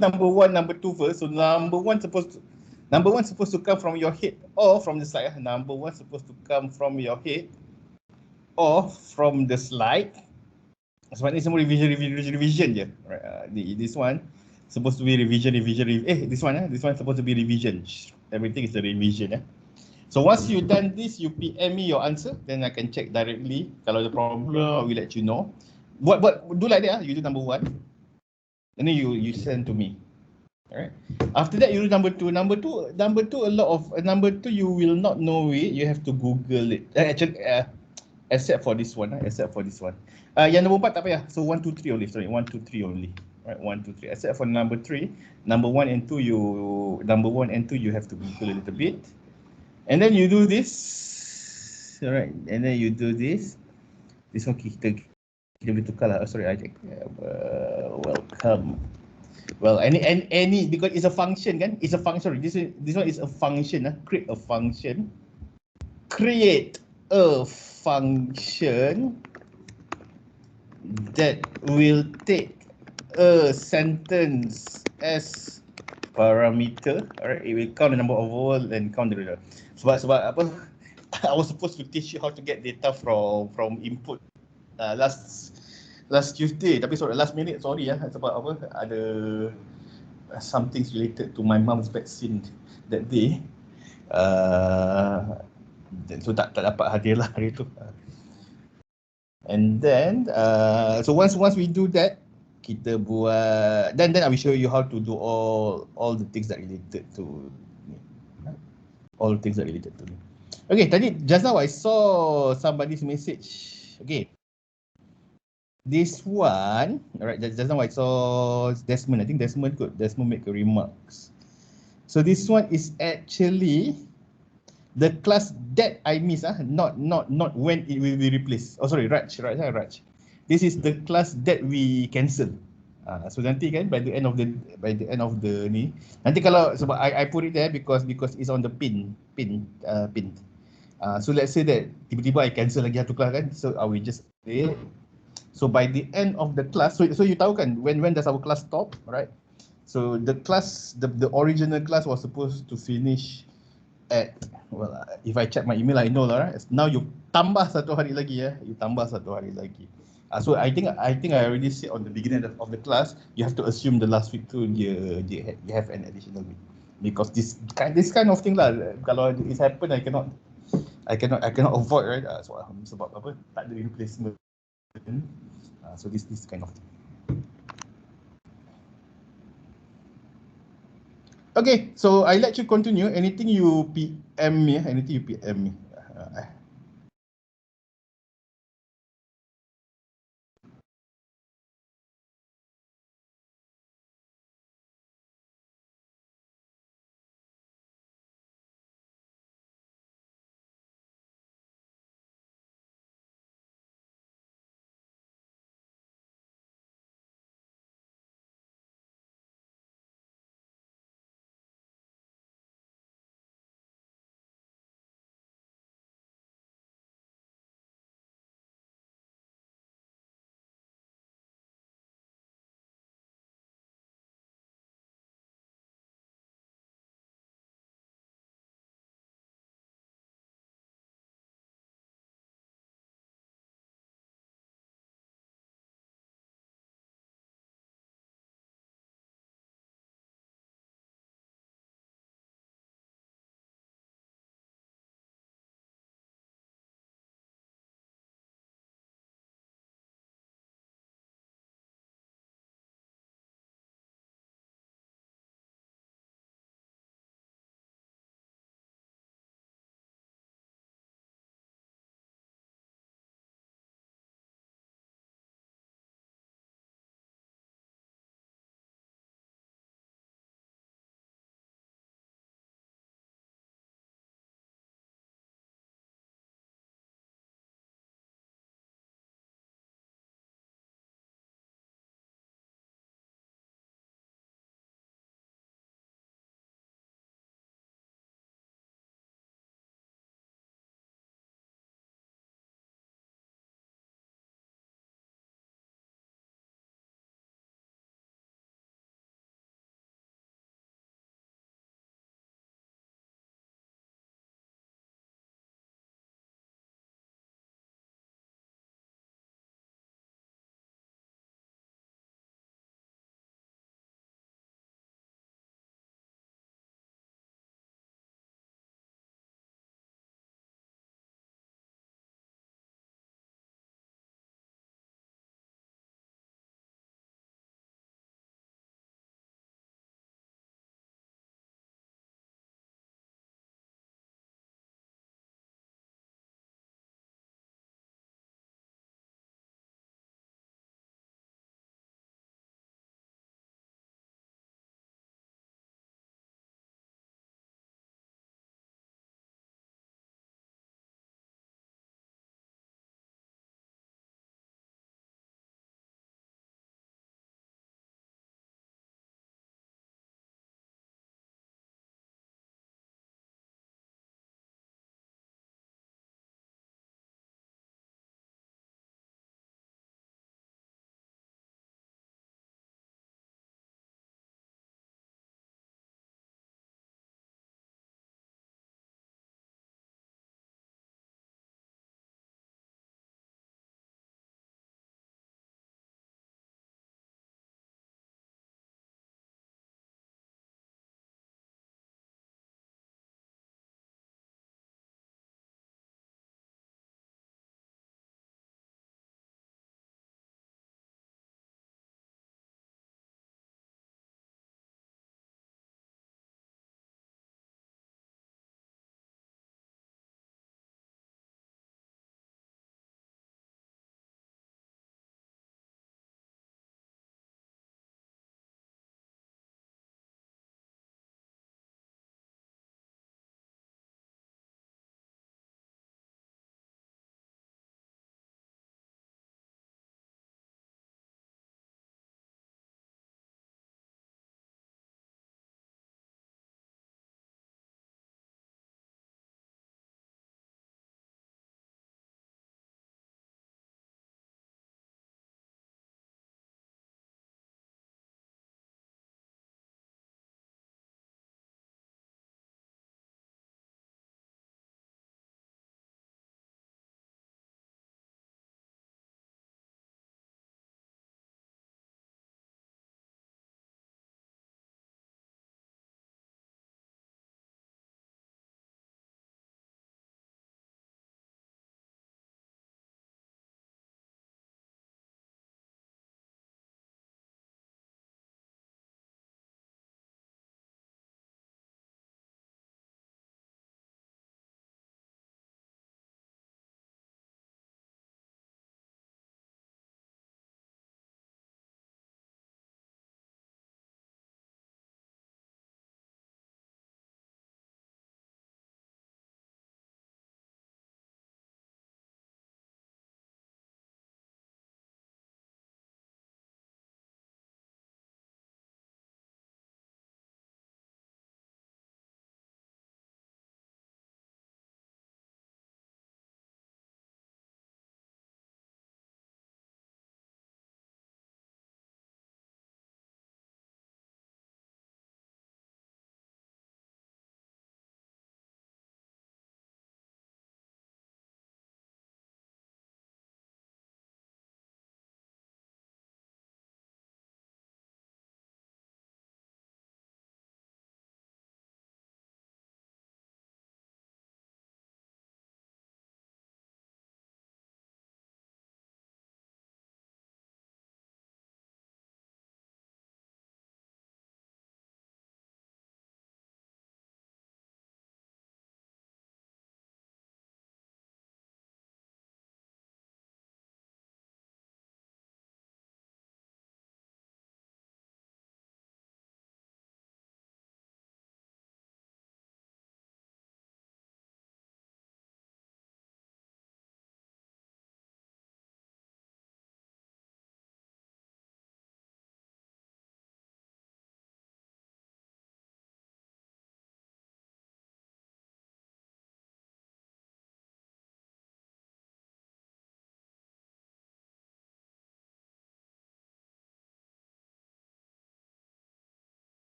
number one, number two first. So number one supposed to come from your head or from the slide. Number one supposed to come from your head or from the slide. Sebab ni semua revision je. Right? This one supposed to be revision. This one supposed to be revision. Everything is a revision. So once you done this, you PM me your answer, then I can check directly. Kalau ada problem, I will let you know. Do like that. You do number one, and then you send to me. Alright. After that, you do number two. Number two, a lot of number two you will not know it. You have to Google it. Actually, except for this one. Yang number 4 tak payah. So 1, 2, 3 only. Sorry, 1, 2, 3 only. Right, 1, 2, 3. Except for number 3, number 1 and 2 you have to Google a little bit. And then you do this, alright. And then you do this. This one kita boleh tukar lah. Sorry, I welcome. Well, any because it's a function kan? It's a function. This one is a function. Create a function. Create a function that will take a sentence as parameter. Alright, it will count the number of vowel and count the sebab apa? I was supposed to teach you how to get data from input last Tuesday, tapi sorry, last minute, sorry sebab apa? Ada some things related to my mom's vaccine that day. So tak dapat hadir lah hari tu. And then so once we do that, kita buat then I will show you how to do all the things that related to Okay, tadi just now I saw somebody's message. Okay, this one, alright, just now I saw Desmond. I think Desmond make a remarks. So this one is actually the class that I miss, not when it will be replaced. Oh sorry, Raj. This is the class that we cancel. So nanti kan by the end of the ni, nanti kalau sebab I put it there because it's on the pin. So let's say that tiba-tiba I cancel lagi satu kelas kan, so I will just say, so by the end of the class, so you tahu kan when does our class stop, right? So the class, the original class was supposed to finish at, well, if I check my email I know lah, right? Now you tambah satu hari lagi. So I think I already said on the beginning of the class, you have to assume the last week tu you have an additional week, because this kind of thing lah, kalau it happen I cannot avoid, right? Sebab apa, tak ada replacement. So this kind of thing. Okay, so I let you continue. Anything you PM me.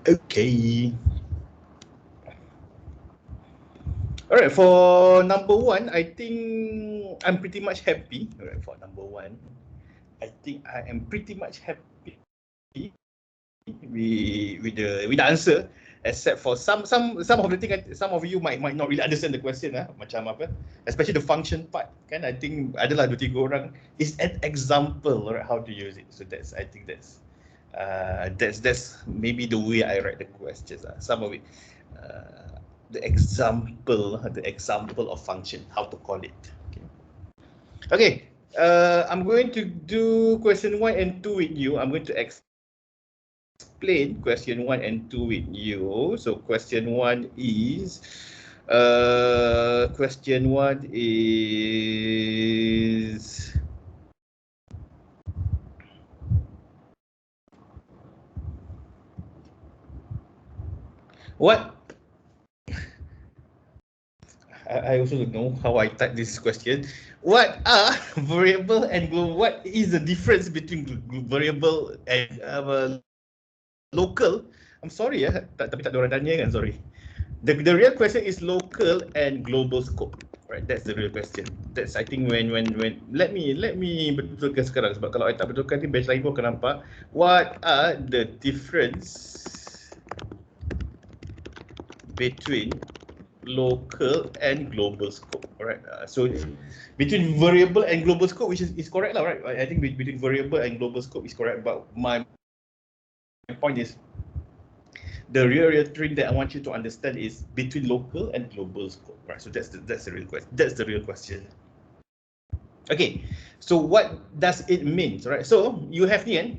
Okay. All right, for number one, I think I'm pretty much happy. All right, for number one, I think I am pretty much happy with the answer, except for some of the thing some of you might not really understand the question macam apa, especially the function part kan. I think adalah 2-3 orang is an example, right, how to use it. So I think that's maybe the way I write the questions. Some of it the example of function, how to call it. Okay, I'm going to do question 1 and 2 with you. I'm going to explain question 1 and 2 with you. So question 1 is what I also don't know how I type this question. What are variable and global? What is the difference between variable and local? I'm sorry tapi tak ada orang tanya kan, sorry. The real question is local and global scope, right? That's the real question. That's I think when let me betulkan sekarang, sebab kalau I tak betulkan ni batch lain pun akan nampak. What are the difference between local and global scope? Alright, so between variable and global scope, which is correct lah, right? I think between variable and global scope is correct, but my point is the real thing that I want you to understand is between local and global scope, right? So that's the real question. That's the real question. Okay, so what does it mean, right? So you have here,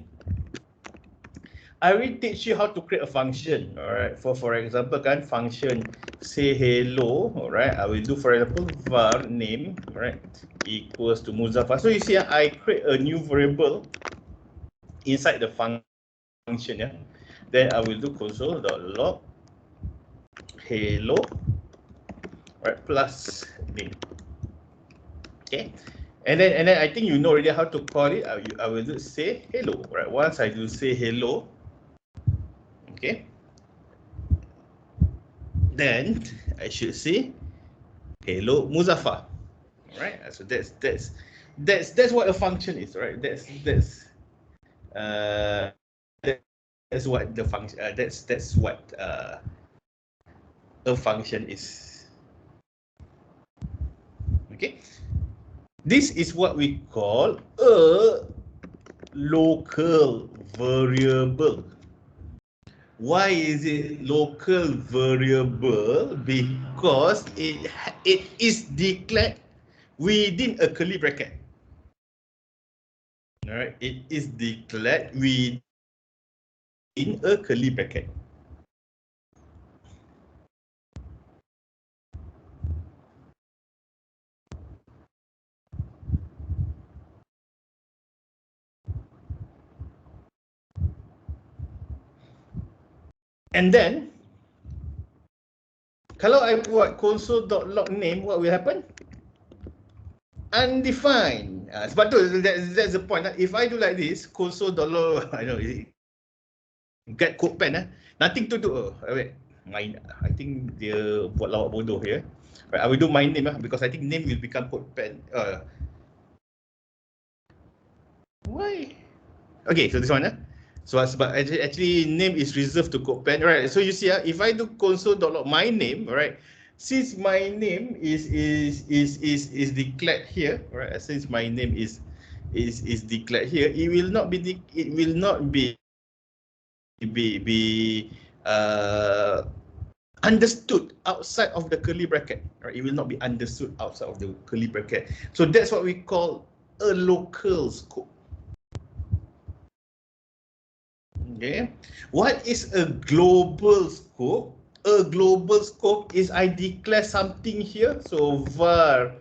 I will teach you how to create a function. All right, for example kan, function say hello. All right, I will do, for example, var name, right, equals to Muzaffar. So you see, I create a new variable inside the function. Yeah, then I will do console.log hello, right, plus name. Okay, and then I think you know already how to call it. I will do say hello, right? Once I do say hello, okay, then I should say hello Muzaffar. All right, so that's what a function is, right? That's what the function. That's what a function is. Okay, this is what we call a local variable. Why is it local variable? Because it is declared within a curly bracket. All right, it is declared within a curly bracket. And then, kalau I buat console.log name, what will happen? Undefined. Sebab tu, that's the point. If I do like this, console.log, I know, get code pen, nothing to do. Wait, I think dia buat lawak bodoh here. Right, I will do my name because I think name will become code pen. Why? Okay, so this one. So sebab actually name is reserved to code pen, right? So you see, if I do console.log my name, right? Since my name is declared here, right? Since my name is declared here, it will not be understood outside of the curly bracket, right? It will not be understood outside of the curly bracket. So that's what we call a local scope. Okay, what is a global scope? A global scope is I declare something here. So var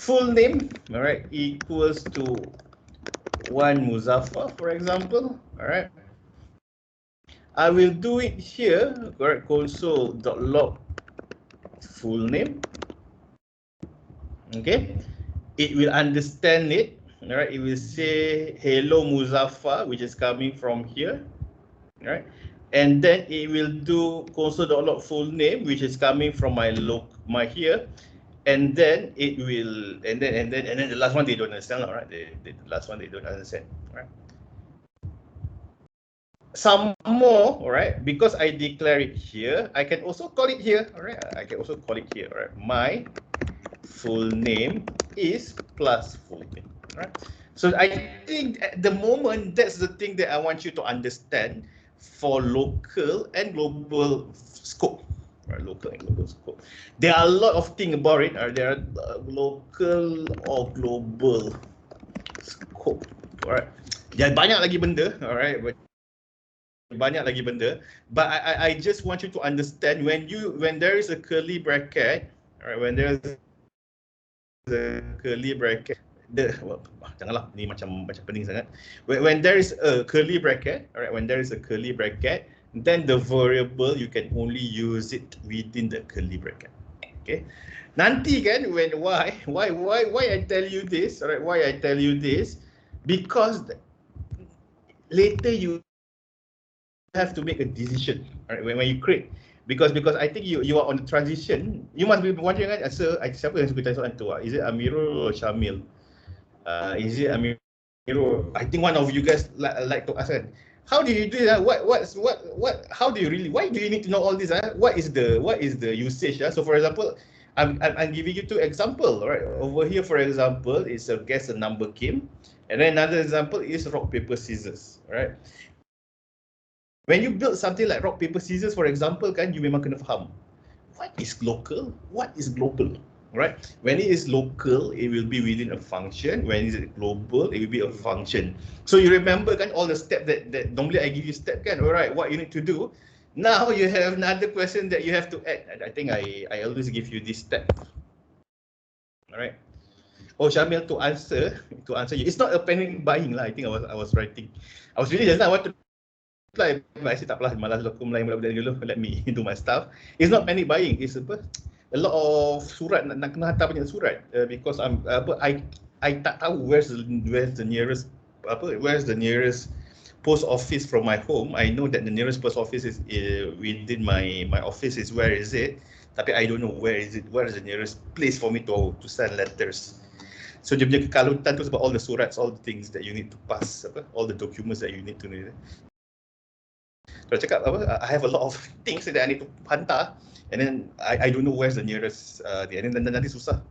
full name, all right, equals to 1 Muzaffar, for example. All right, I will do it here. Correct, console.log full name. Okay, it will understand it. All right, it will say hello Muzaffar, which is coming from here. Right, and then it will do console.log full name, which is coming from my here, and then it will, and then the last one they don't understand, all right? The last one they don't understand, all right? Some more, all right? Because I declare it here, I can also call it here, all right? I can also call it here, all right? My full name is plus full name, all right? So I think at the moment, that's the thing that I want you to understand for local and global scope, right? Local and global scope. There are a lot of things about it. There are local or global scope, alright? Dia banyak lagi benda, alright? Banyak lagi benda, but I just want you to understand when there is a curly bracket, alright? When there is a curly bracket, janganlah ni macam pening sangat. When there is a curly bracket, alright? When there is a curly bracket, then the variable you can only use it within the curly bracket. Okay. Nanti kan, why I tell you this, alright? Why I tell you this? Because later you have to make a decision, right? When you create, because I think you are on the transition. You must be wondering kan, siapa yang suka tanya soalan tu? Is it Amirul or Syamil? Is it Amirul? I think one of you guys like to ask kan. How do you do that? How do you really? Why do you need to know all this? What is the usage? So for example, I'm giving you 2 examples, right? Over here, for example, is a guess a number game, and then another example is rock paper scissors, right? When you build something like rock paper scissors, for example, kan, you memang kena faham what is local, what is global, right? When it is local, it will be within a function. When it is global, it will be a function. So you remember kan all the steps that normally I give you step kan, alright, what you need to do. Now you have another question that you have to add. I think I always give you this step. Alright. Oh, Syamil, to answer you, it's not a panic buying lah. I think I was writing. I was really just now I want to reply, but I said tak apalah, malas aku melayan budak-budak dulu, let me do my stuff. It's not panic buying, it's a lot of surat, nak kena hantar banyak surat, because I tak tahu where's the nearest post office from my home. I know that the nearest post office is within my office. Is where is it? Tapi I don't know where is the nearest place for me to send letters. So dia punya kekalutan tu sebab all the surats, all the things that you need to pass, all the documents that you need to know. Kalau cakap I have a lot of things that I need to hantar, and then I don't know where's the nearest and then nanti susah.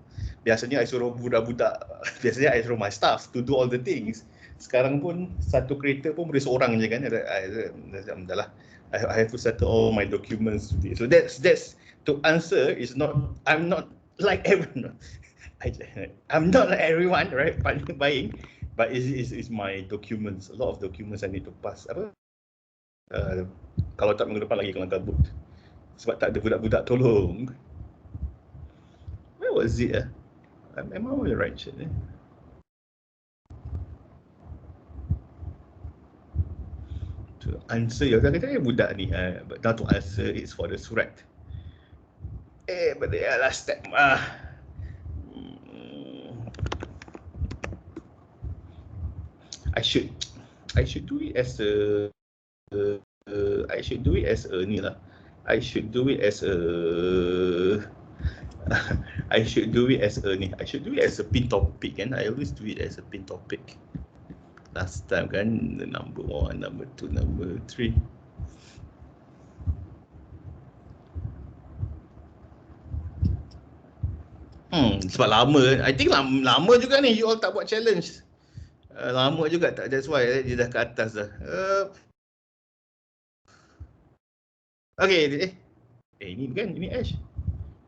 Biasanya I suruh budak-budak, biasanya I suruh my staff to do all the things. Sekarang pun satu kereta pun boleh seorang je kan. Dah lah, I have to settle all my documents today. So that's to answer is not, I'm not like everyone. I'm not like everyone, right? Buying, but it's my documents. A lot of documents I need to pass. Kalau tak minggu depan lagi kelang kabut sebab tak ada budak-budak tolong. Where was it? Am I on the right shit? To answer your kata budak ni, but now to answer it's for the surat. But the last step I should do it as a I should do it as a ni lah. I should do it as a I should do it as a pin topic kan. I always do it as a pin topic. Last time kan, the number 1, number 2, number 3. Sebab lama, I think lama juga ni you all tak buat challenge. Lama juga tak, that's why dia dah ke atas dah. Okay, ini bukan, ini Ash.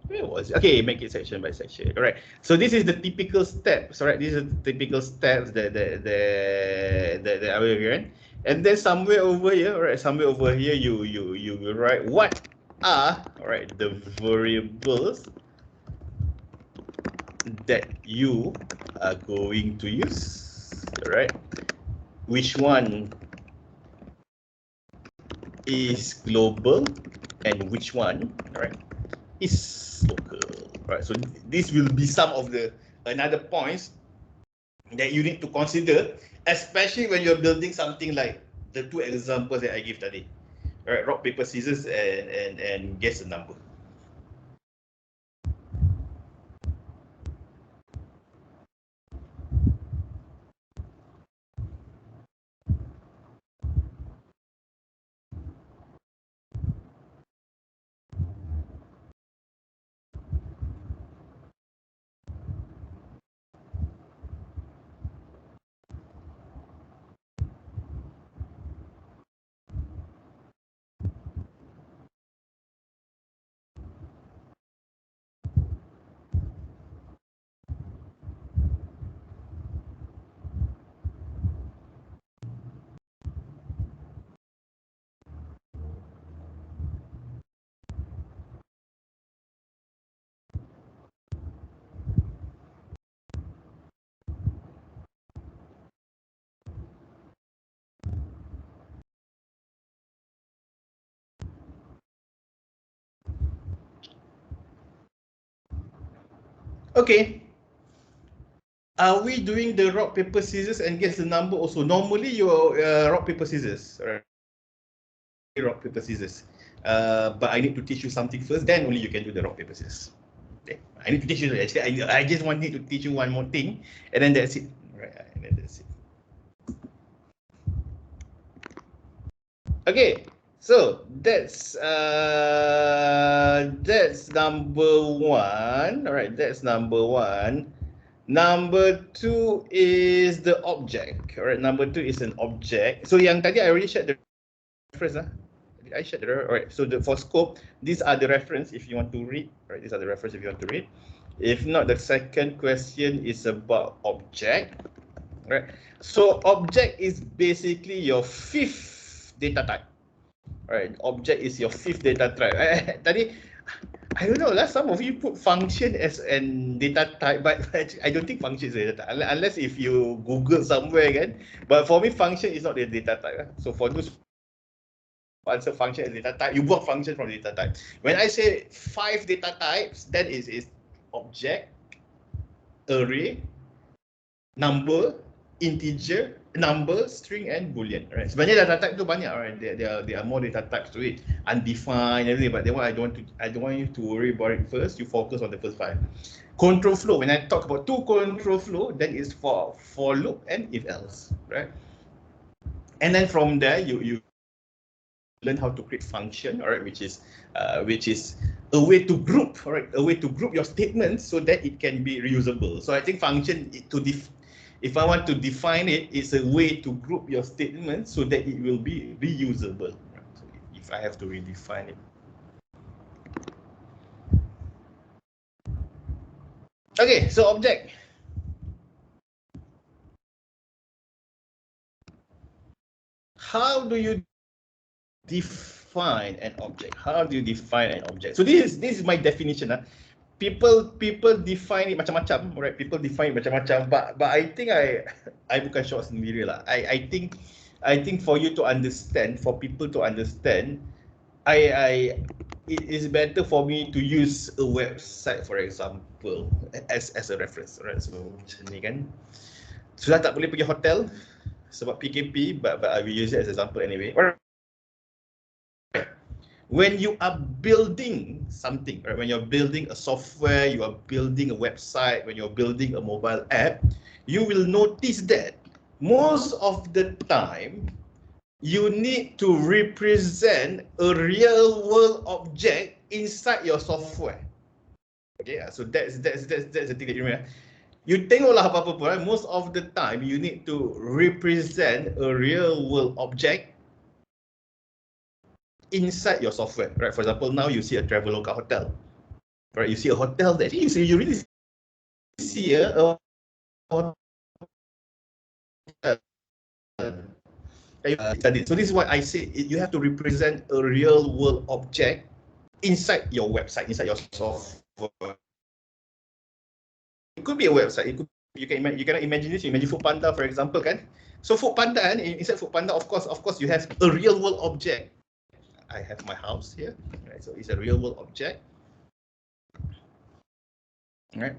Where was it? Okay, make it section by section. All right. So this is the typical steps. All right. These are the typical steps that I will run. And then somewhere over here, all right, you will write what are, all right, the variables that you are going to use. All right. Which one is global and which one, right, is local, right? So this will be some of the another points that you need to consider, especially when you're building something like the 2 examples that I give tadi, All right, rock, paper, scissors, and guess the number. Okay. Are we doing the rock, paper, scissors and guess the number also? Normally, you're rock, paper, scissors. Right? Rock, paper, scissors. But I need to teach you something first, then only you can do the rock, paper, scissors. Okay. I need to teach you, actually, I just wanted to teach you one more thing, and then that's it. Right, and then that's it. Okay, so that's number one. All right, that's number one. Number two is the object. All right, number two is an object. So yang tadi I already shared the reference. Did I share the reference? All right, so for scope, these are the reference if you want to read. All right, these are the reference if you want to read. If not, the second question is about object. All right, so object is basically your fifth data type. All right, object is your fifth data type. Tadi, I don't know, some of you put function as an data type, but I don't think function is a data type, unless if you Google somewhere again. But for me, function is not the data type. So for those who answer function as data type, you work function from data type. When I say 5 data types, that is object, array, number, integer, number, string, and boolean. Right? Sebenarnya data type tu banyak. Right? There are more data types to it, undefined, everything. But then what I don't want you to worry about it first. You focus on the first 5. Control flow. When I talk about 2 control flow, that is for loop and if else. Right? And then from there, you learn how to create function, all right, which is a way to group, all right, a way to group your statements so that it can be reusable. So I think function if I want to define it, it's a way to group your statements so that it will be reusable. Right? So if I have to redefine it. Okay, so object. How do you define an object? How do you define an object? So this is my definition. People define it macam-macam, right? People define it macam-macam, but I think I bukan short sendiri lah. I think for you to understand, for people to understand, it is better for me to use a website, for example, as a reference, right? So macam ni kan, sudah tak boleh pergi hotel sebab PKP, but I will use it as an example anyway. When you are building something, right? When you're building a software, you are building a website, when you're building a mobile app, you will notice that most of the time, you need to represent a real world object inside your software. Okay, so that's the thing that you remember. You tengoklah apa-apa pun, right? Most of the time, you need to represent a real world object inside your software, right? For example, now you see a Traveloka hotel, right? You see a hotel that you really see a hotel. So this is what I say. You have to represent a real world object inside your website, inside your software. It could be a website. You cannot imagine this. You imagine Foodpanda, for example, kan? So Foodpanda, inside Foodpanda, of course, you have a real world object. I have my house here, right? So it's a real world object, right?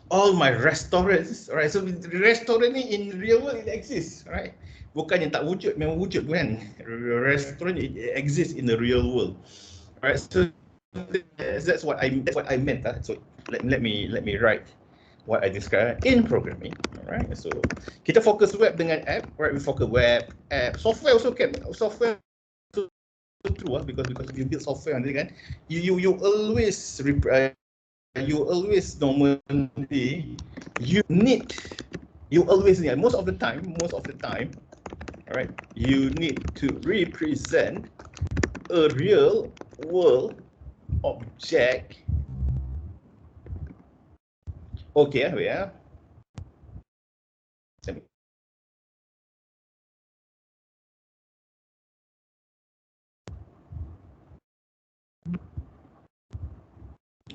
All my restaurants, right? So the restaurant in real world, it exists, right? Bukan yang tak wujud, memang wujud kan. Restaurant it exists in the real world. Alright, so that's what I meant. So let me write what I described in programming. Alright, so kita fokus web dengan app. Right, we focus web, app, software also can. Software true because you build software nanti kan, you always normally you always need most of the time, all right, you need to represent a real world object. Okay, wait.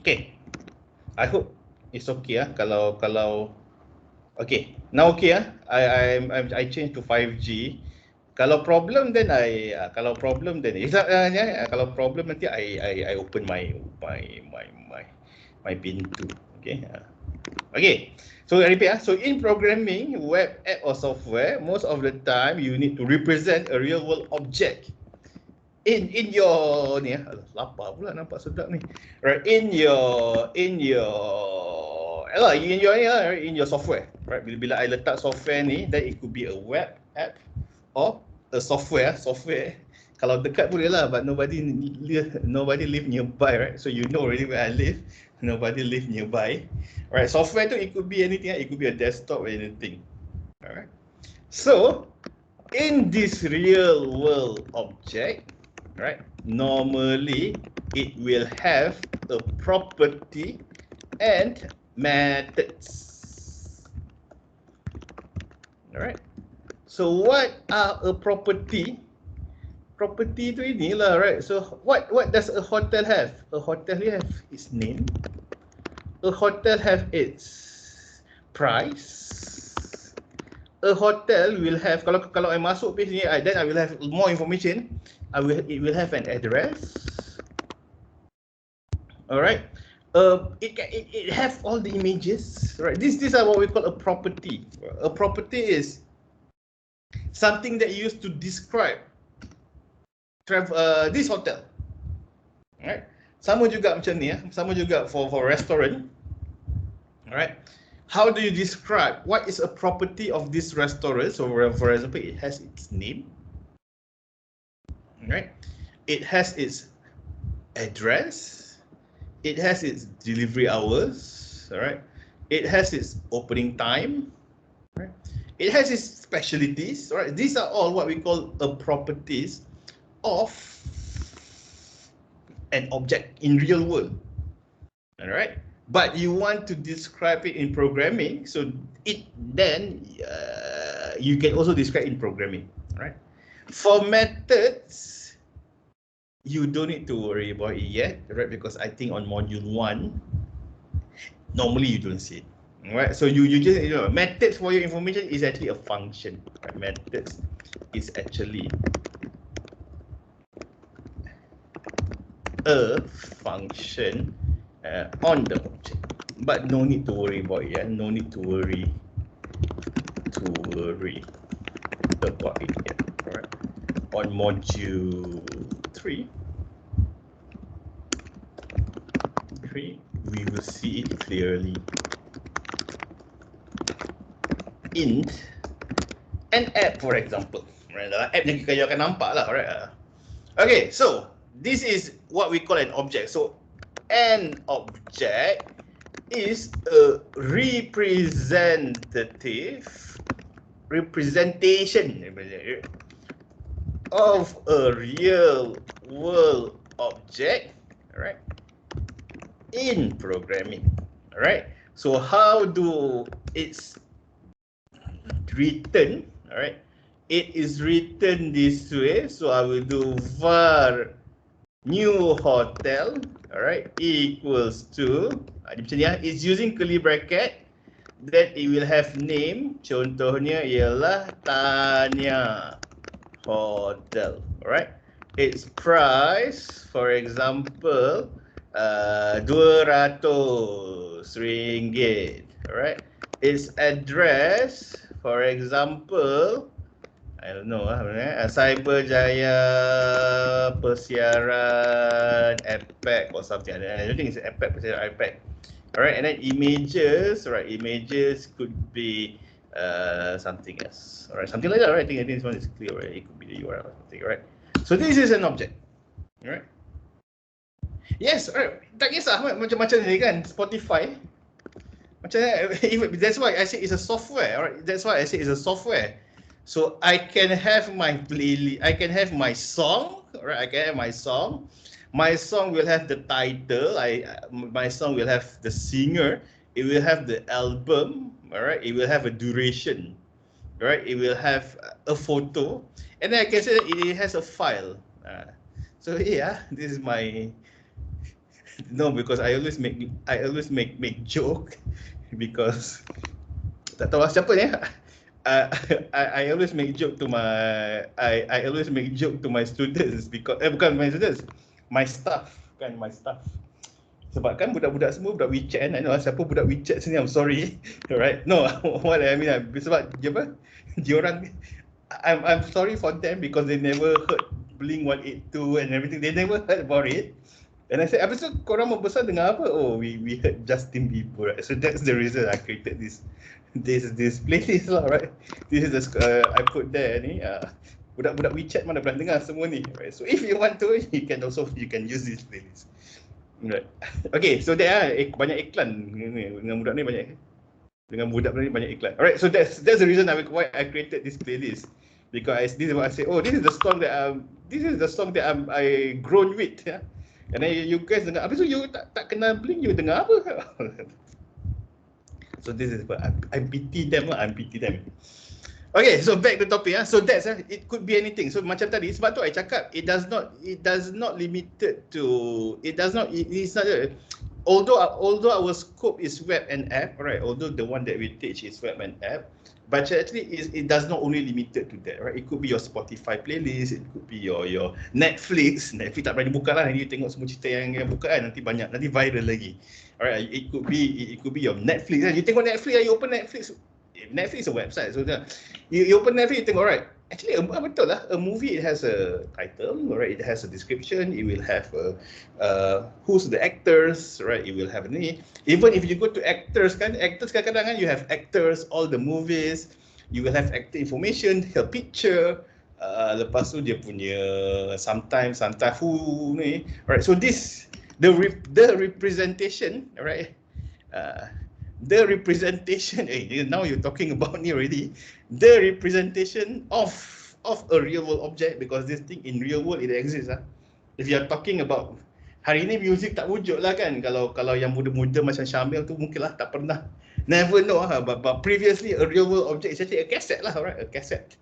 Okay, I hope it's okay kalau okay. Now okay I change to 5G. Kalau problem then kalau problem nanti I open my pintu. Okay. Okay. So I repeat. So in programming, web app or software, most of the time you need to represent a real world object. In your ni lapar pula nampak sedap ni. Right, in your software, right? Bila I letak software ni, then it could be a web app or a software. Kalau dekat boleh lah, but nobody live nearby, right? So you know already where I live. Nobody live nearby, right? Software tu it could be anything. It could be a desktop or anything. Alright. So in this real world object, right, normally it will have a property and methods. Alright. So what are a property? Property tu inilah, right? So what does a hotel have? A hotel have its name. A hotel have its price. A hotel will have, kalau I masuk page ni, then I will have more information. It will have an address. Alright. It have all the images. Right. These are what we call a property. A property is something that you use to describe this hotel. Alright. Sama juga macam ni, sama juga for restaurant. Alright. How do you describe what is a property of this restaurant? So for example, it has its name. Right? It has its address. It has its delivery hours. All right. It has its opening time. Right? It has its specialties. All right. These are all what we call a properties of an object in real world. All right. But you want to describe it in programming, so then you can also describe in programming, right? For methods, you don't need to worry about it yet, right? Because I think on module 1, normally you don't see it, right? So you just, methods for your information is actually a function, right? Methods is actually a function on the object, but no need to worry about it. No need to worry about it yet. All right. On module 3, we will see it clearly in an app, for example. Right. Dalam app ni kita akan nampak lah. Alright. Okay, so this is what we call an object. So an object is a representation of a real world object, right? In programming, right? So how do it's written, all right? It is written this way. So I will do var new hotel, all right, equals to, it's using curly bracket, that it will have name, contohnya ialah Tanya Hotel, all right. Its price, for example, RM200, all right. Its address, for example, I don't know Cyberjaya Persiaran APAC or something. I don't think it's APAC, Persiaran APAC. Alright, and then images, right? Images could be something else. Alright, something like that, right? I think this one is clear, right? It could be the URL or something, right? So this is an object. Alright. Yes, alright. Tak kisah macam ni kan, Spotify. Macam that's why I say it's a software, alright? That's why I say it's a software. So I can have my playlist, I can have my song, right? I can have my song. My song will have the title. My song will have the singer. It will have the album. All right. It will have a duration. All right. It will have a photo, and then I can say that it has a file. So yeah, this is my no, because I always make joke because tak tahu siapa ni. I always make joke to my I always make joke to my students because bukan my students, my staff kan, my staff. Sebab kan budak-budak semua budak WeChat kan. I know siapa budak WeChat sini, I'm sorry. Alright. No, what I mean sebab diorang I'm sorry for them because they never heard Blink 182 and everything. They never heard about it. And I said, apa tu korang membesar dengan apa? Oh, we heard Justin Bieber, right? So that's the reason I created this playlist lah, right? This is I put there ni budak-budak WeChat mana pernah dengar semua ni, right? So if you want to, you can use this playlist, right? Okay, so there banyak iklan dengan budak ni banyak iklan. Alright, so that's the reason why I created this playlist, because this is what I say. Oh, this is the song that I grown with, yeah. And then you guys dengar, habis tu you tak kenal Blink, you dengar apa? So this is what I pity them. Okay, so back to topic. So that's it could be anything. So macam tadi, sebab tu I cakap it is not limited to, although our scope is web and app, right? Although the one that we teach is web and app, but actually it does not only limited to that, right? It could be your Spotify playlist, it could be your Netflix tak berani buka lah, nanti you tengok semua cerita yang buka kan, nanti viral lagi. Alright, it could be your Netflix kan. You tengok Netflix, you open Netflix is a website, so you open Netflix, you tengok, right? Actually, betul lah, a movie, it has a title, right? It has a description, it will have who's the actors, right? It will have any. Even if you go to actors kadang-kadang kan, you have actors, all the movies, you will have actor information, her picture, lepas tu dia punya sometimes who ni, right? So this the representation, right? The representation, now you're talking about me already. The representation of a real world object, because this thing in real world it exists. If you're talking about hari ni music tak wujud lah kan, kalau yang muda-muda macam Syamil tu mungkin lah tak pernah, never know but previously a real world object is actually a cassette lah, right? A cassette.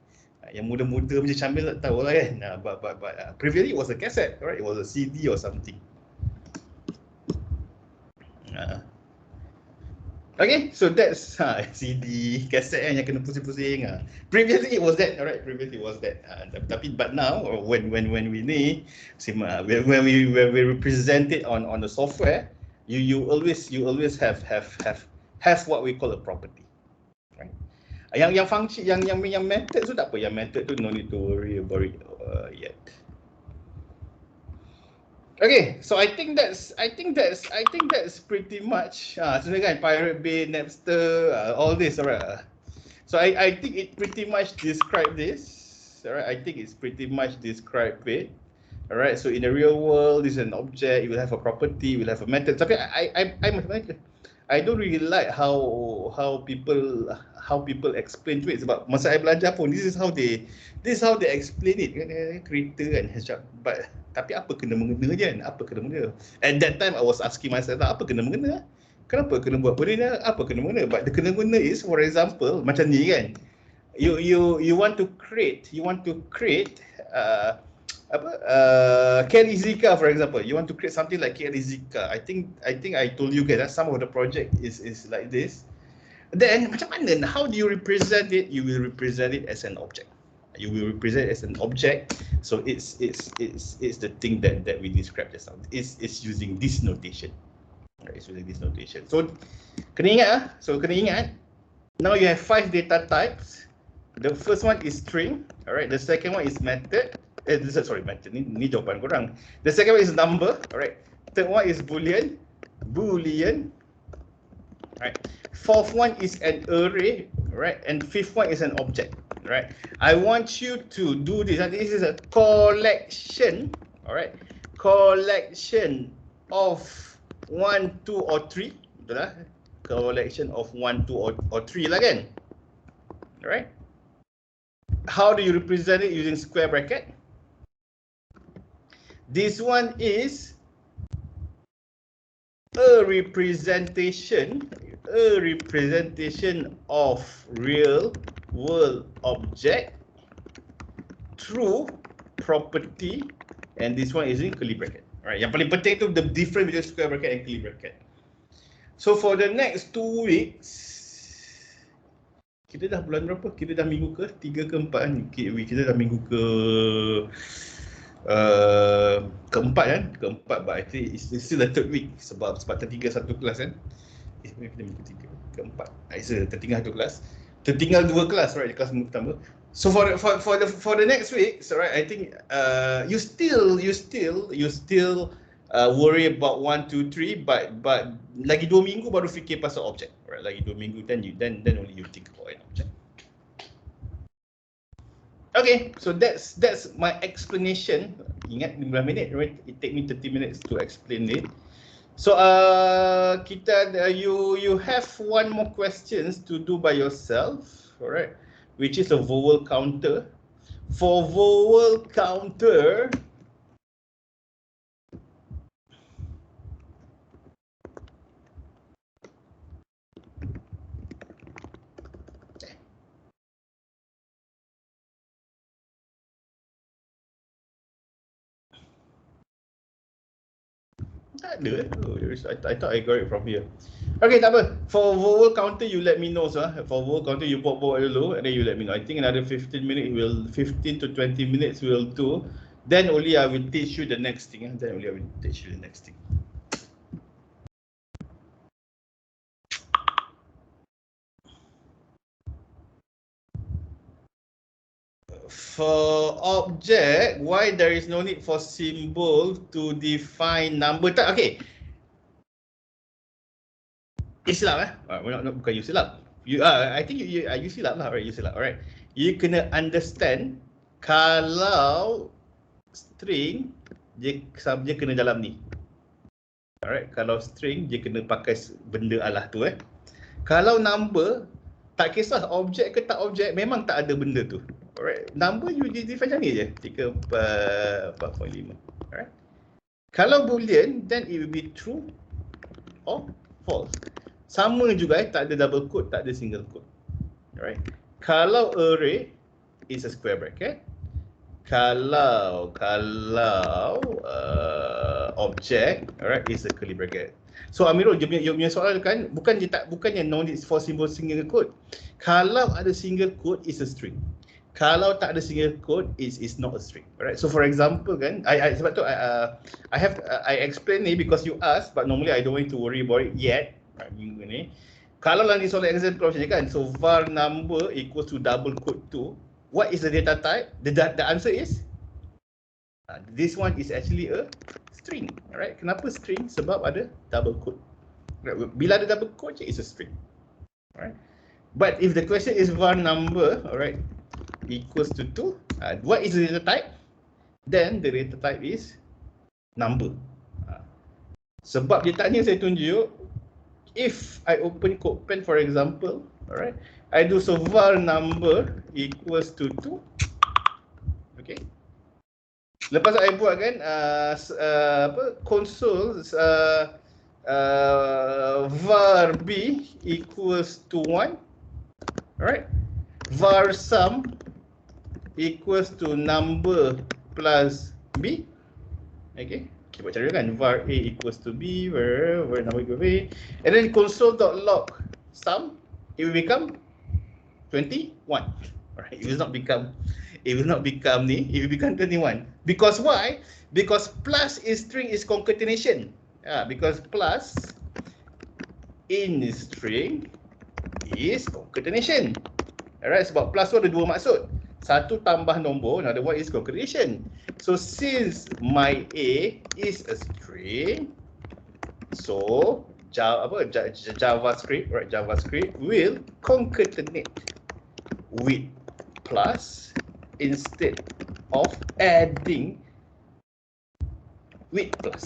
Yang muda-muda macam Syamil tak tahu lah kan, but previously it was a cassette, right? It was a CD or something. Okay, so that's CD, cassette yang kena pusing-pusing. Previously it was that, alright. Previously it was that. But now, when we represent it on the software, you always have what we call a property, right? Yang function, yang method tu tak apa. Yang method tu no need to worry about it yet. Okay, so I think that's pretty much sebenarnya kan, Pirate Bay, Napster, all this, alright. So I think it pretty much describe this, alright. I think it's pretty much describe it, alright. So in the real world, this is an object, it will have a property, it will have a method. Tapi I don't really like how people explain to it. Sebab masa I belajar pun, this is how they explain it kan, kereta kan, but tapi apa kena-mengena je kan, apa kena-mengena. At that time I was asking myself, apa kena-mengena, kenapa kena buat benda ni, apa kena-mengena. But the kena-mengena is, for example, macam ni kan, you want to create Kelly Zika, for example. You want to create something like Kelly Zika. I think I told you guys that some of the project is like this. Then macam mana, how do you represent it? You will represent it as an object. You will represent it as an object. So it's the thing that we described just now. It's using this notation. Right, it's using this notation. So kena ingat. Now you have 5 data types. The first one is string, alright. The second one is method. Method ni jawapan korang. The second one is number, alright. Third one is boolean, right. Fourth one is an array, right. And fifth one is an object, right. I want you to do this. This is a collection, alright. Collection of 1, 2 or 3. Betul lah? Collection of 1, 2 or 3 lah kan? Alright. How do you represent it using square bracket? This one is a representation of real world object through property, and this one is in curly bracket. Alright, yang paling penting tu the difference between square bracket and curly bracket. So for the next 2 weeks, kita dah bulan berapa? Kita dah minggu ke 3 ke 4 kan? Kita dah minggu ke keempat kan? Keempat, but I think it's still the third week sebab tertinggal satu kelas kan? Kita minggu 3, keempat. Tertinggal satu kelas. Tertinggal 2 kelas, right? Kelas minggu pertama. So for the next week, so right, I think you still worry about 1, 2, 3, but lagi 2 minggu baru fikir pasal object, right? Lagi 2 minggu then only you think about an object. Okay, so that's my explanation. Ingat 15 minit, right? It take me 30 minutes to explain it. So you have one more questions to do by yourself, alright? Which is a vowel counter. For vowel counter, tak ada. I thought I got it from here. Okay, tak apa. For vowel counter, you let me know. So, for vowel counter, you buat dulu, and then you let me know. I think another 15 to 20 minutes will do. Then only I will teach you the next thing. For object, why there is no need for symbol to define number? Okay. Islam bukan you silap. I think you silap lah, right? You silap, alright. You kena understand kalau string dia kena dalam ni. Alright, kalau string dia kena pakai benda alah tu Kalau number tak kisah objek ke tak objek, memang tak ada benda tu. Alright, number you define macam ni je. 3, 4, 4.5. Alright. Kalau boolean, then it will be true or false. Sama juga tak ada double quote, tak ada single quote. Alright. Kalau array is a square bracket. Kalau object, alright, is a curly bracket. So Amirul, dia punya soalan kan bukannya no need for symbol single quote. Kalau ada single quote is a string. Kalau tak ada single quote is not a string. Alright. So for example kan, sebab tu I explain ni because you ask, but normally I don't want to worry about it yet. Right, minggu ni. Kalau lah ni soalan example macam ni kan, so var number equals to double quote 2. What is the data type? The answer is this one is actually a string. Alright, kenapa string? Sebab ada double quote. Right. Bila ada double quote, it's a string. Alright. But if the question is var number, alright, equals to 2, what is the data type? Then the data type is number. Sebab dia tanya saya tunjuk, if I open CodePen for example, alright, I do so var number equals to 2. Okay. Lepas saya buat kan console var b equals to 1. Alright. Var sum equals to number plus b. Okay. Buat cara kan, var a equals to b, var number equals b, and then console.log sum, it will become 21. Alright, it will not become ni, it will become 21. Because why? Because plus in string is concatenation. Because plus in string is concatenation. Alright, sebab plus tu ada dua maksud. Satu tambah nombor, another one is concathenation. So since my A is a string, so JavaScript, right? JavaScript will concatenate with plus instead of adding with plus,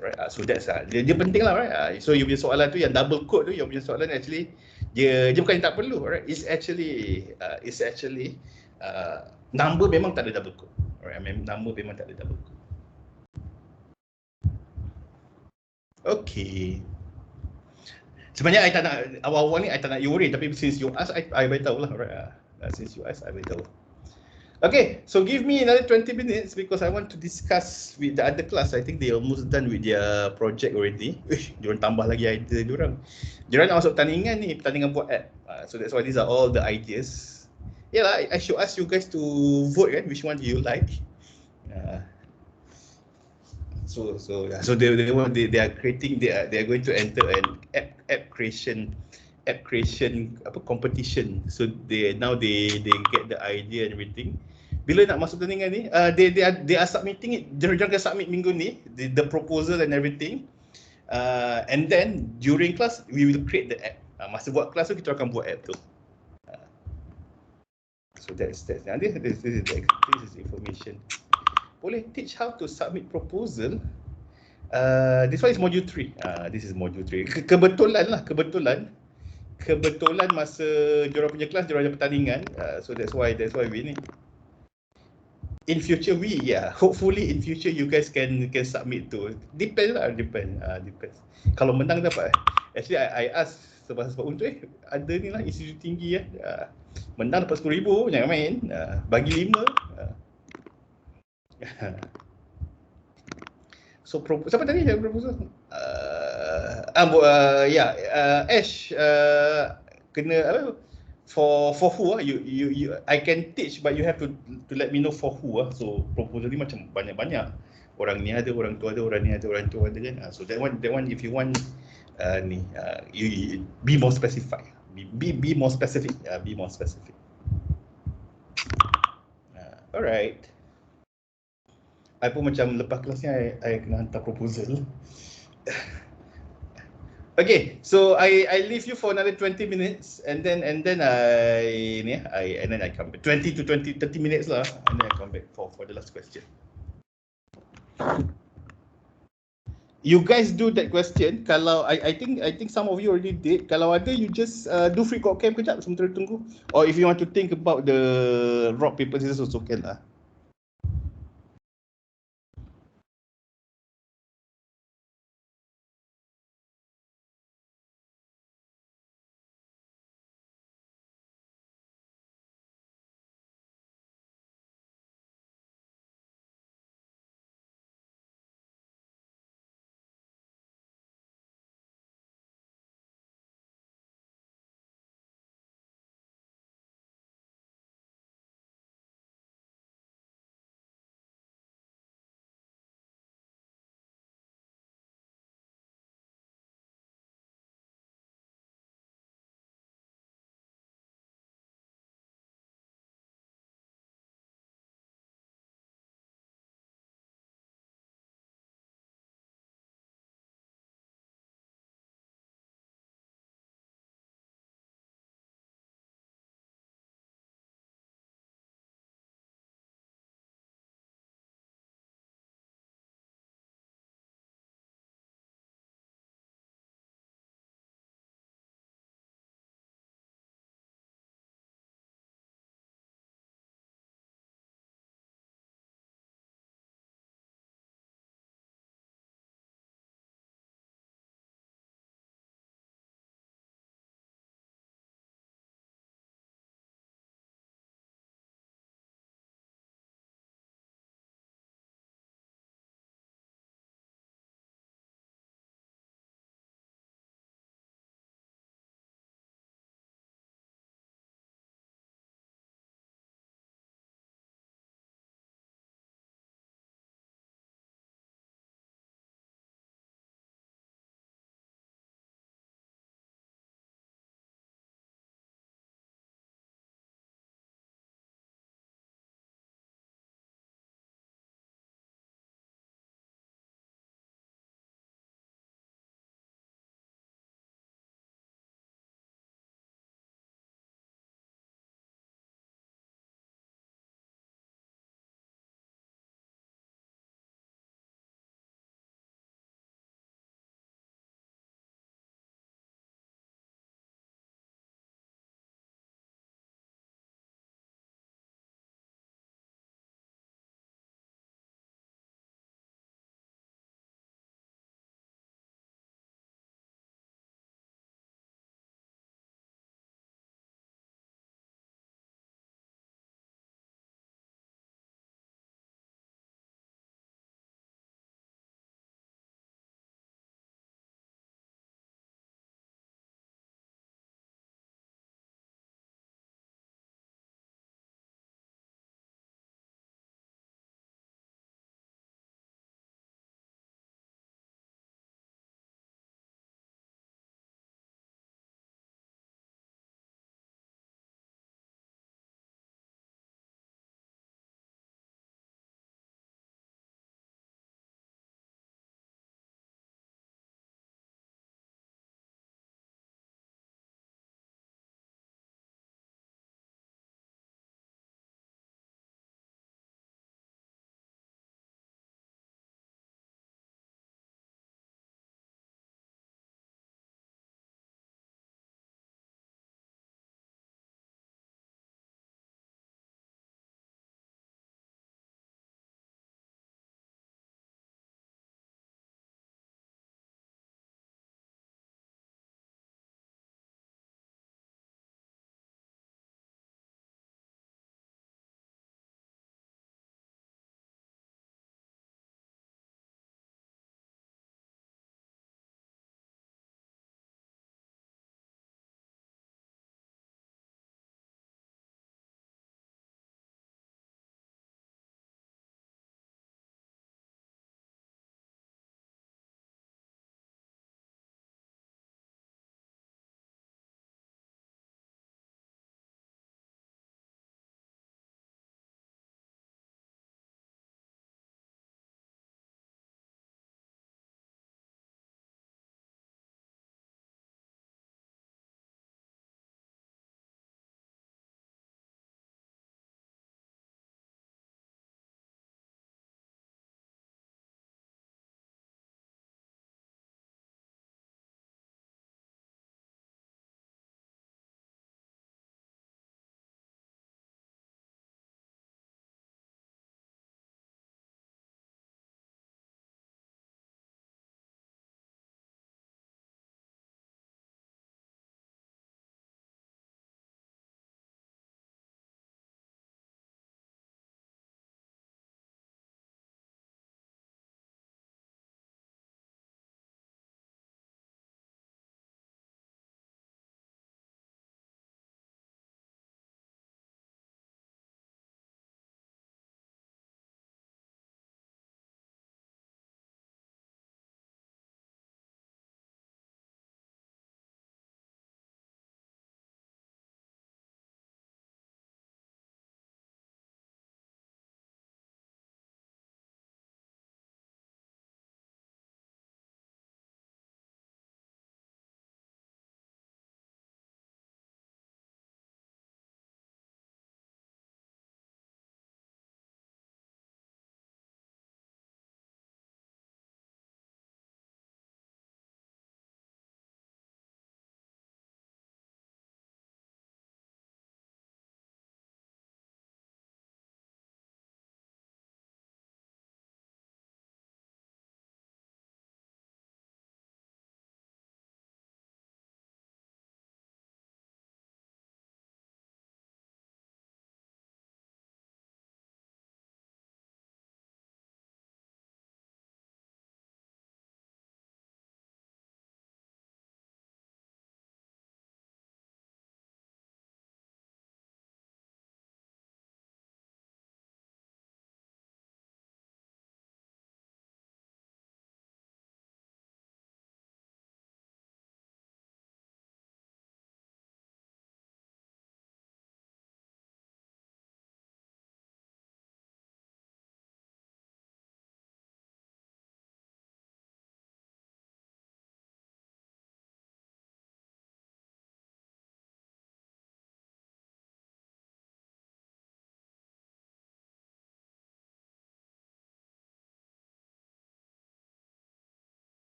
right? So that's dia penting lah, right? So you punya soalan tu yang double code tu, yang punya soalan actually dia bukan tak perlu, right? It's actually number memang tak ada double code, right? Number memang tak ada double code. Okay. Sebenarnya I tak nak awal-awal ni I tak nak you worry, tapi since you ask I beritahu lah, right? Since you ask I beritahu. Okay, so give me another 20 minutes because I want to discuss with the other class. I think they almost done with their project already. Diorang tambah lagi idea diorang. Diorang nak masuk pertandingan ni, pertandingan buat app. So that's why these are all the ideas. Yeah lah, I should ask you guys to vote kan, which one do you like? So they are creating, they are going to enter an app creation competition. So they get the idea and everything. Bila nak masuk pertandingan ni, they are submitting it. Jangan submit minggu ni the proposal and everything. And then during class we will create the app. Masa buat kelas tu kita akan buat app tu. So that's this is information. Boleh teach how to submit proposal. This one is module 3. This is module 3. Kebetulan masa diorang punya kelas diorang ada pertandingan. So that's why we need. In future hopefully in future you guys can submit tu. Depends. Kalau menang dapat. Actually I ask sebab untuk ada ni lah institusi tinggi menang dapat 10,000, jangan main. Bagi 5. So siapa tadi yang proposal? Ash kena apa? For who you I can teach but you have to let me know for who So proposal ni macam banyak-banyak. Orang ni ada, orang tu ada, orang ni ada, orang tu ada kan. So that one if you want you be more specific. Be more specific. Be more specific. Alright. I pun macam lepas kelas ni I kena hantar proposal. Okay, so I leave you for another 20 minutes and then I come back 20 to 30 minutes lah, and then I come back for the last question. You guys do that question. Kalau I think some of you already did. Kalau ada, you just do freecodecamp kejap sementara tunggu. Or if you want to think about the rock paper scissors also can lah.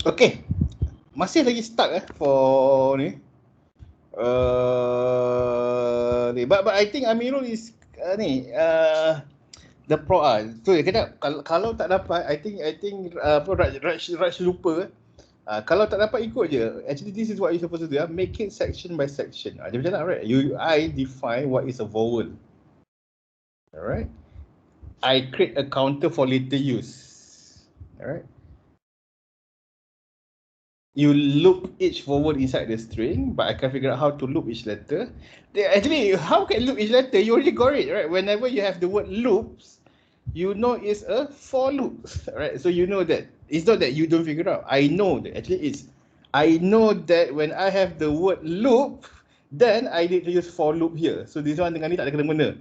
Okay, masih lagi stuck for ni. But I think Amirul is the pro so kena kalau tak dapat I think Raj lupa. Kalau tak dapat ikut je. Actually this is what you supposed to do. Make it section by section. Dia macam mana, right? I define what is a vowel. Alright. I create a counter for later use. Alright. You loop each vowel inside the string, but I can figure out how to loop each letter. Actually, how can loop each letter? You already got it, right? Whenever you have the word loops, you know it's a for loop, right? So you know that it's not that you don't figure out. I know that actually I know that when I have the word loop, then I need to use for loop here. So this one dengan ni tak ada kena-mena.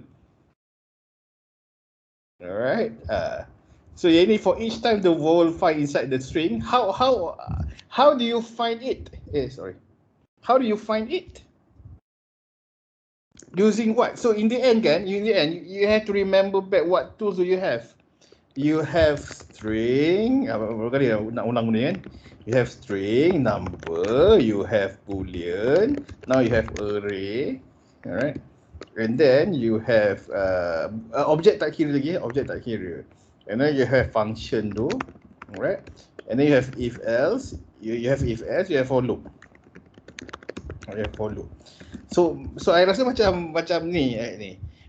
Alright. So you need for each time the vowel find inside the string. How do you find it? How do you find it? Using what? So in the end, you have to remember back what tools do you have. You have string. Berapa kali nak ulang benda kan? You have string, number. You have boolean. Now you have array. Alright. And then you have object tak kira lagi, object tak kira. And then you have function tu, alright. And then you have if else, you have if else, you have for loop. You have for loop. So I rasa macam ni.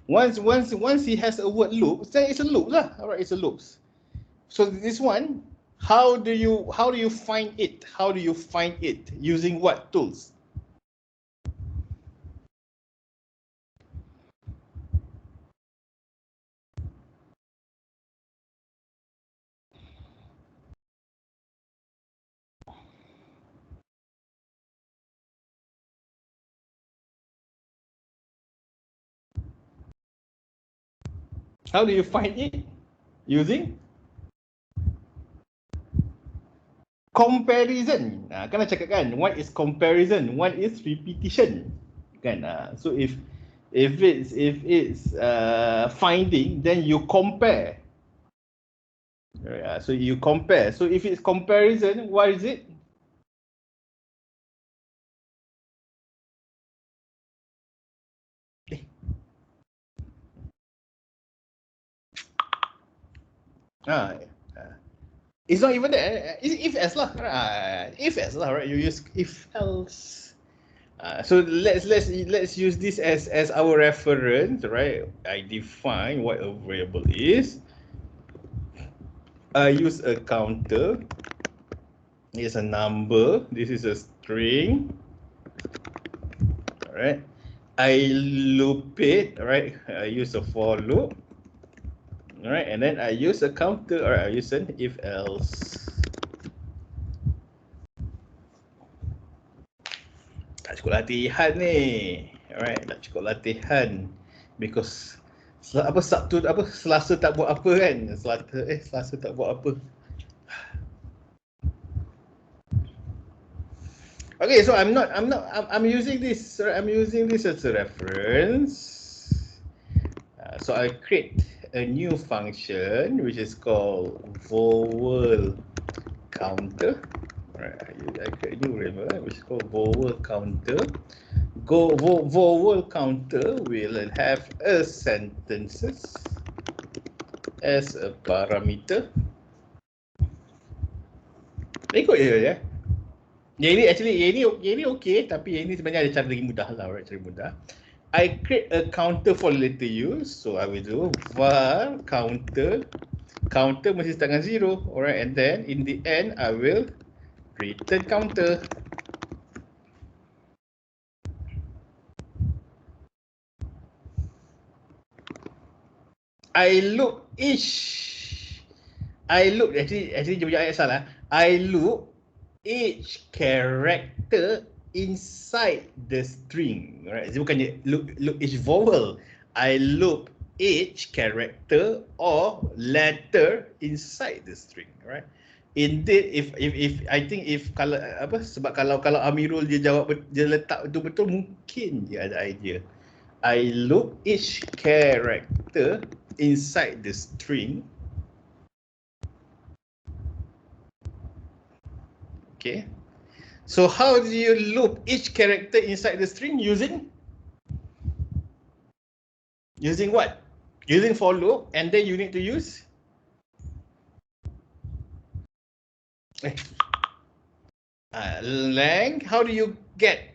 Once he has a word loop, then it's a loop lah. Alright, it's a loops. So this one, how do you find it? How do you find it? Using what tools? How do you find it? Using comparison. Kan dah cakap kan, one is comparison, one is repetition. Kan? So if it's finding, then you compare. So you compare. So if it's comparison, what is it? It's not even that. It's if else lah. If else lah, right? You use if else. So let's use this as our reference, right? I define what a variable is. I use a counter. It's a number. This is a string. All right. I loop it. All right. I use a for loop. All right, and then I use a counter. All right, I use an if else. Tak cukup latihan ni. Alright, tak cukup latihan because Selasa tak buat apa kan? Selasa tak buat apa. Okay, so I'm using this. I'm using this as a reference. So I create a new function which is called vowel counter. Alright, I create a new variable which is called vowel counter. Vowel counter will have a sentences as a parameter. Ikut je ya. Yang ini okay, tapi yang ini sebenarnya ada cara lagi mudah lah, right? Cara mudah. I create a counter for later use, so I will do var counter. Counter mesti start dengan 0, alright, and then in the end I will return counter. I loop actually dia punya ayat salah. I loop each character inside the string, right? Dia bukannya loop each vowel. I loop each character or letter inside the string, right? Indeed, if I think if kalau sebab kalau Amirul dia jawab dia letak betul-betul mungkin dia ada idea. I loop each character inside the string. Okay. So how do you loop each character inside the string using what? Using for loop, and then you need to use length. How do you get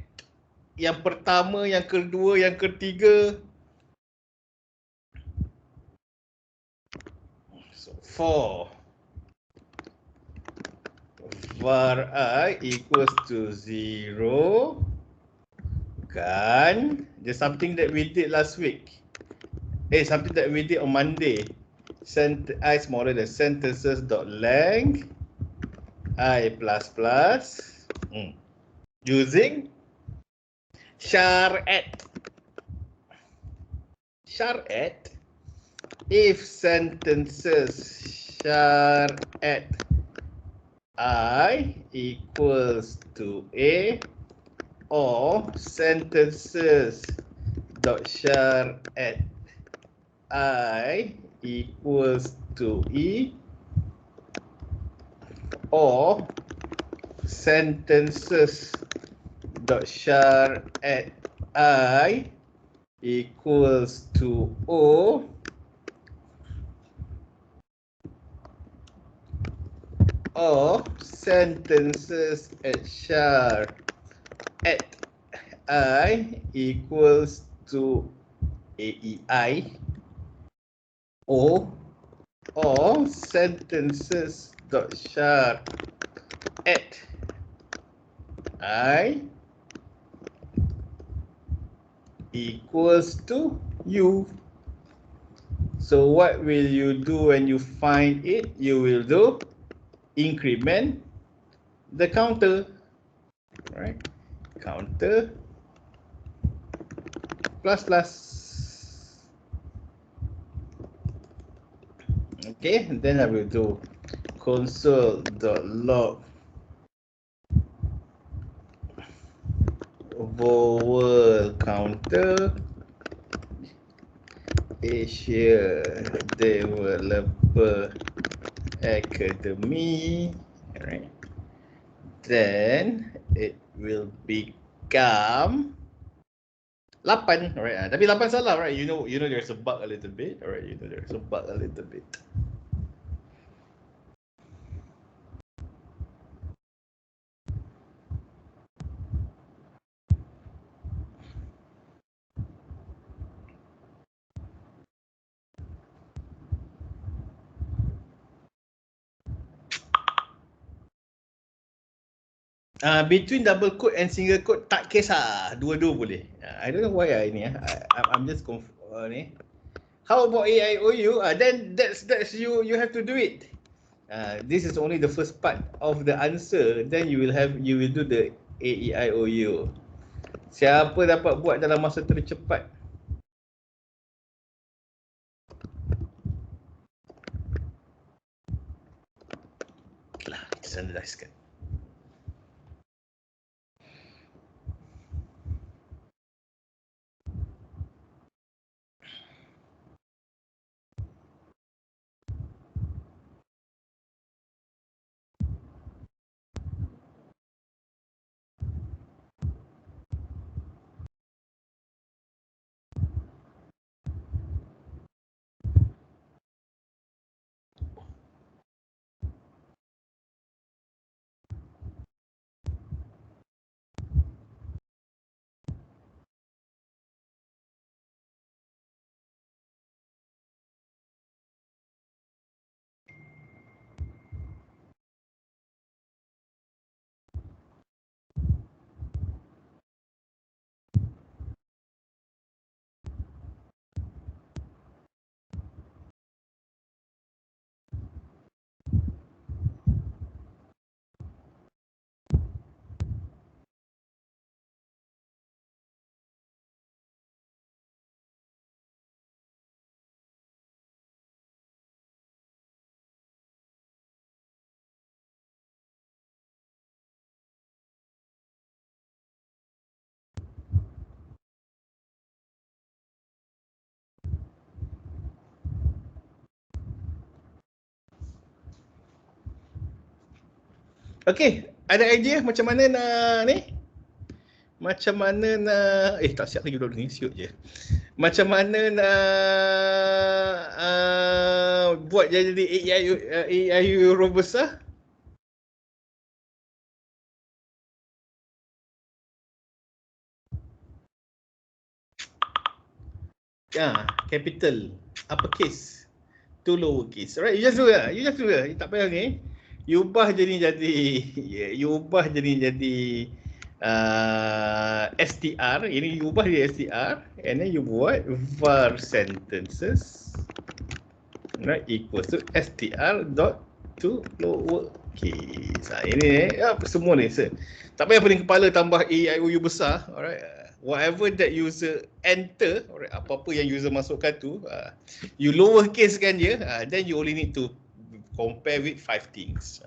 yang pertama, yang kedua, yang ketiga? So for var I equals to 0, kan? There's something that we did last week. Something that we did on Monday. I smaller than sentences dot length I plus plus using char@. Char@, if sentences char@ I equals to A, or sentences dot char@ I equals to E, or sentences dot char@ I equals to O, or sentences at char@ I equals to AEI, or sentences dot char@ I equals to U. So what will you do when you find it? You will do increment the counter, right? Counter plus plus. Okay, and then I will do console.log vowel counter Asia Developer Academy, right? Then it will become 8, right? Tapi 8 salah, right? You know there's a bug a little bit, alright? You know there's a bug a little bit. Between double quote and single quote tak kisah, dua-dua boleh. I don't know why ini I'm just ni. How about AIOU? Then that's you have to do it. This is only the first part of the answer. Then you will do the AEIOU. Siapa dapat buat dalam masa tercepat? Okeylah, kita standardiskan. Okay, Ada idea macam mana nak ni? Macam mana nak tak siap lagi dulu ni, siut je. Macam mana nak buat jadi AI huruf besar? Capital, uppercase to lowercase. Alright, you just do lah. You tak payah ni. You ubah jadi str. Ini you ubah jadi str and then you buat var sentences, right, equals to str dot to lowercase. Ini semua ni. Tak payah pening kepala tambah AIOU besar. Alright. Whatever that user enter, alright, apa-apa yang user masukkan tu, you lowercase kan dia, then you only need to compare with 5 things.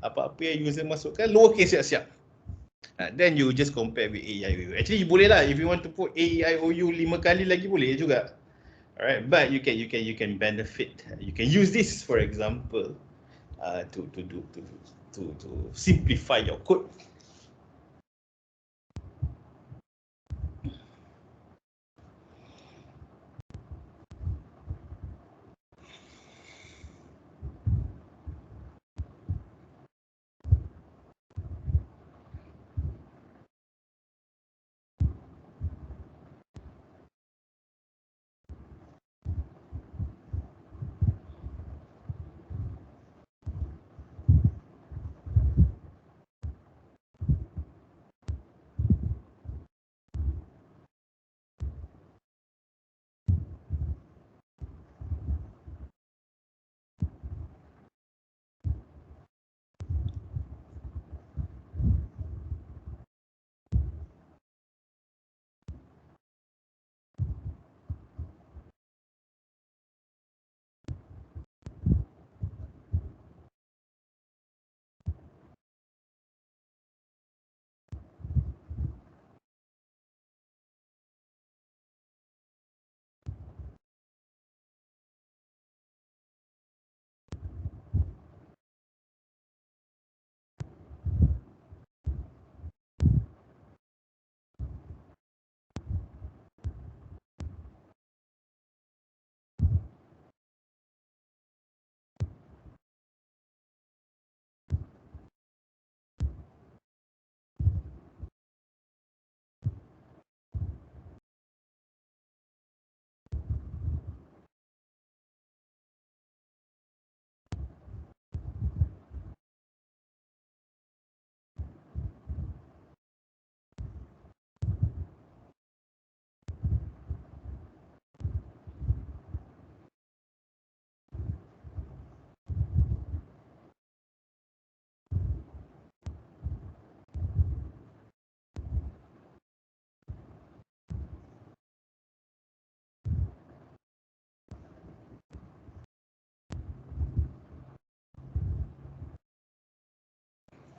Apa-apa yang user masukkan, lowercase siap-siap. Then you just compare with AIOU. Actually, boleh lah. If you want to put AIOU 5 kali lagi boleh juga. Alright, but you can benefit. You can use this, for example, to simplify your code.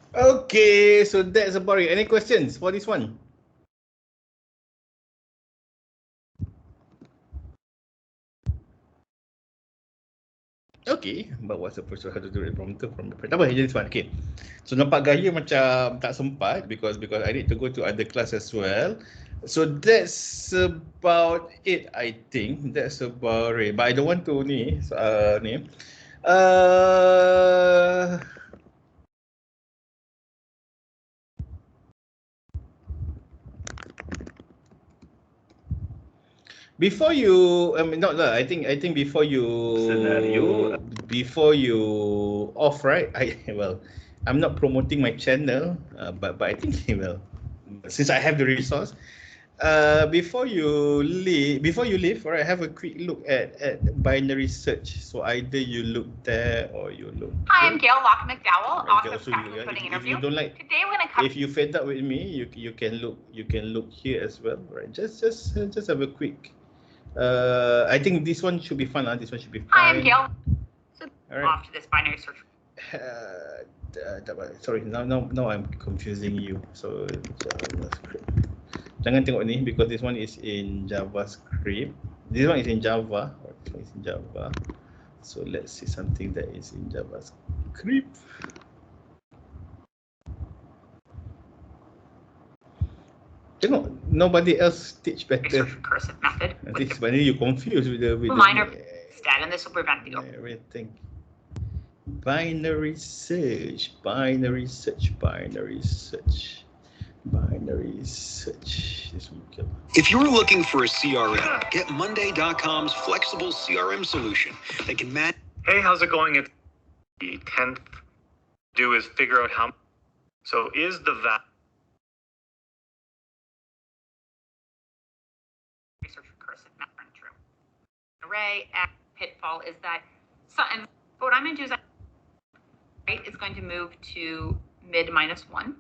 Okay, so that's about it. Any questions for this one? Okay, but what's the process how to do it from the tak apa, just one. Okay, so nampak gaya macam tak sempat because I need to go to other class as well. So that's about it, I think. That's about it. But I don't want to ni. Before you, not lah. I think before you off, right? I'm not promoting my channel, but I think since I have the resource, before you leave, alright, have a quick look at binary search. So either you look there or you look. Hi, I'm Gail Locke McDowell, author of Also, Practical Coding Interview. If you don't like, today we're going to cover. If you fed up with me, you can look here as well, right? Just have a quick. I think this one should be fun. This one should be fun. Hi, I'm Gail. So right. Off to this binary search. Sorry, now I'm confusing you. So JavaScript. Jangan tengok ni because this one is in JavaScript. This one is in Java. This one is in Java. So let's see something that is in JavaScript. nobody else teach better. Search recursive method. I think finally you confused with the minor instead, and this will prevent the everything. Binary search, binary search, binary search, binary search. This will kill. If you're looking for a CRM, get Monday.com's flexible CRM solution that can match. Hey, how's it going? It's the 10th. Do is figure out how. So is the research recursive method true. Array and pitfall is that and what I'm going to do is right is going to move to mid -1.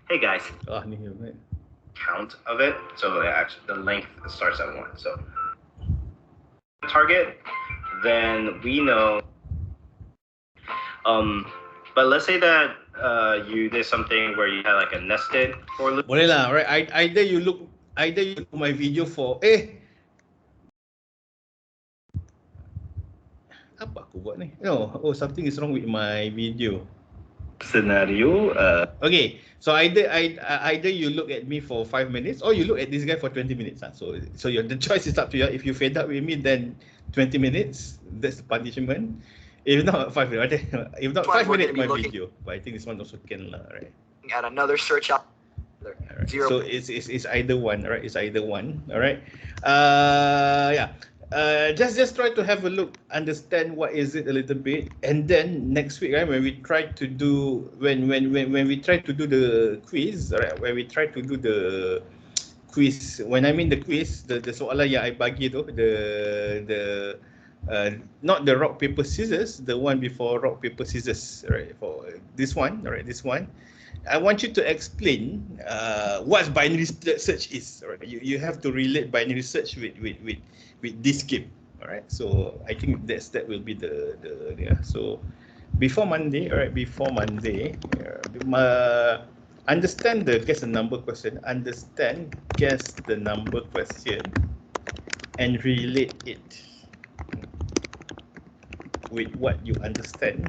Hey guys, Right. count of it. So actually the length starts at 1. So target, then we know. But let's say that you did something where you had like a nested for loop. Boleh lah, right? Either you look my video for apa aku buat ni? No, something is wrong with my video. Scenario. Okay, so either you look at me for 5 minutes or you look at this guy for 20 minutes. So the choice is up to you. If you fed up with me, then 20 minutes. That's the punishment. If not 5 minutes, if not 5 minutes, my video. But I think this one also can lah, right? At another search up. Right. Zero. So it's either one, right? It's either one. All right. Yeah. Just try to have a look, understand what is it a little bit, and then next week, right, when we try to do we try to do the quiz, right, when we try to do the quiz, when I mean the quiz, the soalan yang I bagi tu, the not the rock paper scissors, the one before rock paper scissors, right? For this one, all right, this one. I want you to explain what binary search is. Right? You have to relate binary search with this game. All right. So I think that will be the yeah. So before Monday, all right. Before Monday, understand the guess the number question. Understand guess the number question, and relate it with what you understand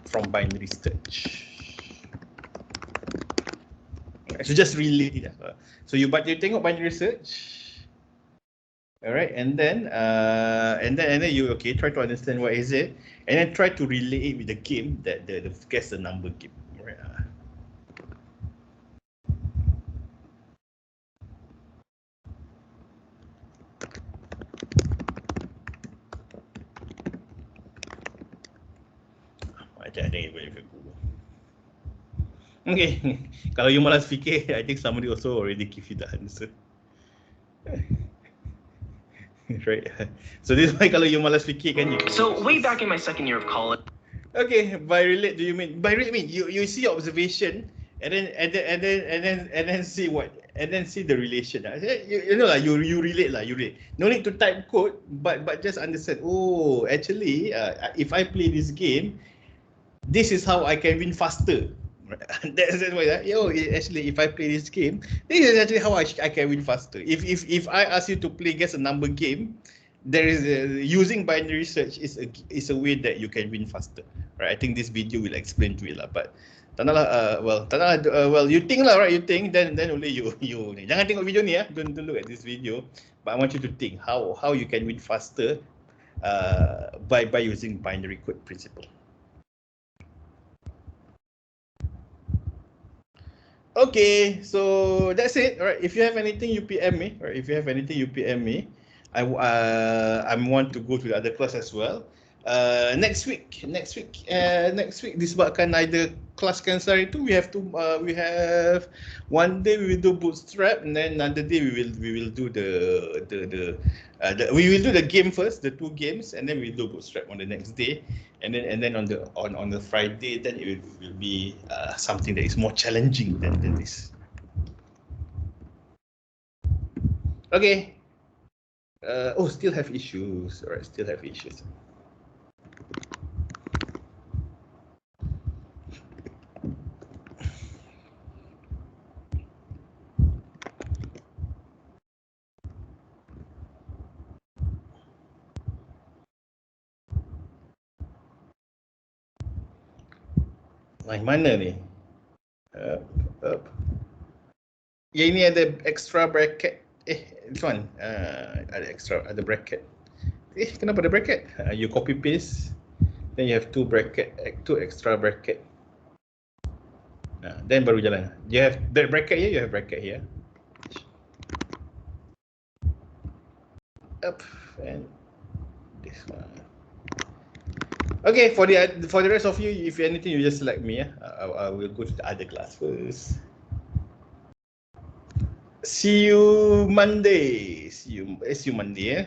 from binary search. So just relate it. So you tengok binary search, all right, and then you try to understand what is it, and then try to relate it with the game that the guess the number game. Right. I think it's okay, kalau you malas fikir, I think somebody also already give you the answer. Right. So this is why kalau you malas fikir kan you. So way back in my second year of college. Okay, by relate do you mean by relate mean you see observation and then see what and then see the relation. You know lah, you relate lah, you relate. No need to type code, but just understand. Oh, actually, if I play this game, this is how I can win faster. That's why actually if I play this game, this is actually how I can win faster. If I ask you to play guess a number game, there is using binary search is a way that you can win faster, right? I think this video will explain to it lah. But well, you think lah, right? You think then only you jangan tengok video ni ya. Don't look at this video. But I want you to think how you can win faster by using binary code principle. Okay, so that's it. All right. If you have anything, you PM me. All right. If you have anything, you PM me. I want to go to the other class as well. Next week disebabkan ada kelas cancer itu, we have one day we will do bootstrap, and then another day we will do we will do the game first, the 2 games, and then we do bootstrap on the next day, and then on the Friday, then it will be something that is more challenging than this. Okay. Still have issues. All right, still have issues. Mana ni? Up. Yang ini ada extra bracket. This one. Ada bracket. Kenapa ada bracket? You copy paste. Then you have two extra bracket. Then baru jalan. You have that bracket here, you have bracket here. Up and this one. Okay, for the rest of you, if anything, you just select me. I will go to the other class first. See you Monday. See you Monday.